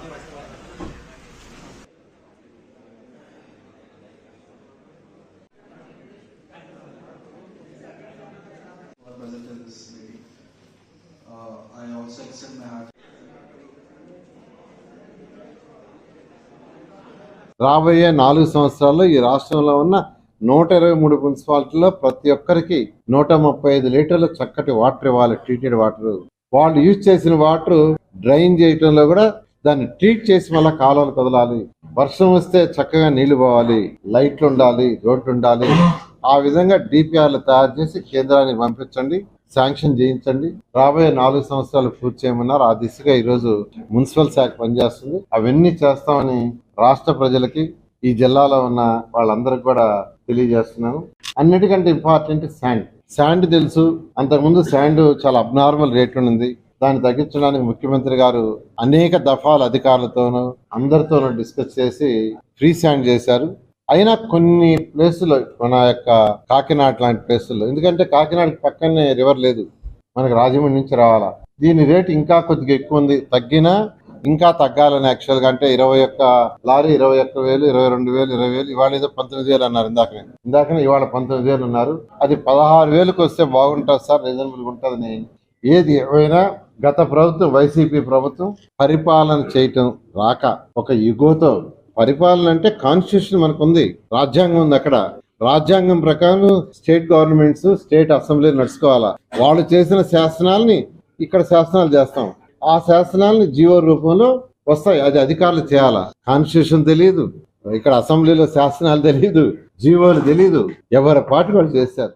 I also extend my heart. రాబోయే 4 సంవత్సరాల్లో ఈ రాష్ట్రంలో ఉన్న 123 మున్సిపాలిటీలో ప్రతి ఒక్కరికి 135 లీటర్లు చక్కటి వాటర్ ఇవ్వాలి, ట్రీటెడ్ వాటర్. వాళ్ళు యూజ్ చేసిన వాటర్ డ్రైన్ చేయటంలో కూడా దాన్ని ట్రీట్ చేసి మళ్ళీ కాలువలు కదలాలి. వర్షం వస్తే చక్కగా నీళ్లు పోవాలి, లైట్లు ఉండాలి, రోడ్లు ఉండాలి. ఆ విధంగా డిపిఆర్లు తయారు చేసి కేంద్రానికి పంపించండి, శాంక్షన్ చేయించండి. రాబోయే 4 సంవత్సరాలు పూర్తి చేయమన్నారు. ఆ దిశగా ఈరోజు మున్సిపల్ శాఖ పనిచేస్తుంది. అవన్నీ చేస్తామని రాష్ట్ర ప్రజలకి, ఈ జిల్లాలో ఉన్న వాళ్ళందరికి కూడా తెలియజేస్తున్నాను. అన్నిటికంటే ఇంపార్టెంట్ శాండ్ తెలుసు. అంతకుముందు శాండ్ చాలా అబ్నార్మల్ రేట్ ఉంది. దాన్ని తగ్గించడానికి ముఖ్యమంత్రి గారు అనేక దఫాల అధికారులతోనూ అందరితోనూ డిస్కస్ చేసి ఫ్రీ శాండ్ చేశారు. అయినా కొన్ని ప్లేసుల్లో, మన యొక్క కాకినాడ లాంటి ప్లేసుల్లో, ఎందుకంటే కాకినాడకి పక్కనే రివర్ లేదు, మనకు రాజమండ్రి నుంచి రావాలా. దీని రేటు ఇంకా కొద్దిగా ఎక్కువ ఉంది. తగ్గినా ఇంకా తగ్గాలని యాక్చువల్గా అంటే 21 లారీ 21,000, 22,000, 20,000. ఇవాళ ఏదో 19,000 అన్నారు. ఇందాకనే ఇవాళ 19,000 ఉన్నారు. అది 16,000కి వస్తే బాగుంటుంది సార్, రీజనబుల్గా ఉంటుందని. ఏది ఏమైనా గత ప్రభుత్వం, వైసీపీ ప్రభుత్వం పరిపాలన చేయటం రాక ఒక యుగోతో, పరిపాలన అంటే కాన్స్టిట్యూషన్ మనకు ఉంది, రాజ్యాంగం ఉంది. అక్కడ రాజ్యాంగం ప్రకారం స్టేట్ గవర్నమెంట్స్, స్టేట్ అసెంబ్లీ నడుచుకోవాలా. వాళ్ళు చేసిన శాసనాలని ఇక్కడ శాసనాలు చేస్తాం. ఆ శాసనాలని జీవో రూపంలో వస్తాయి. అది అధికారులు చేయాలా. కాన్స్టిట్యూషన్ తెలియదు, ఇక్కడ అసెంబ్లీలో శాసనాలు తెలియదు, జీవోలు తెలియదు, ఎవరి పాటు వాళ్ళు చేశారు.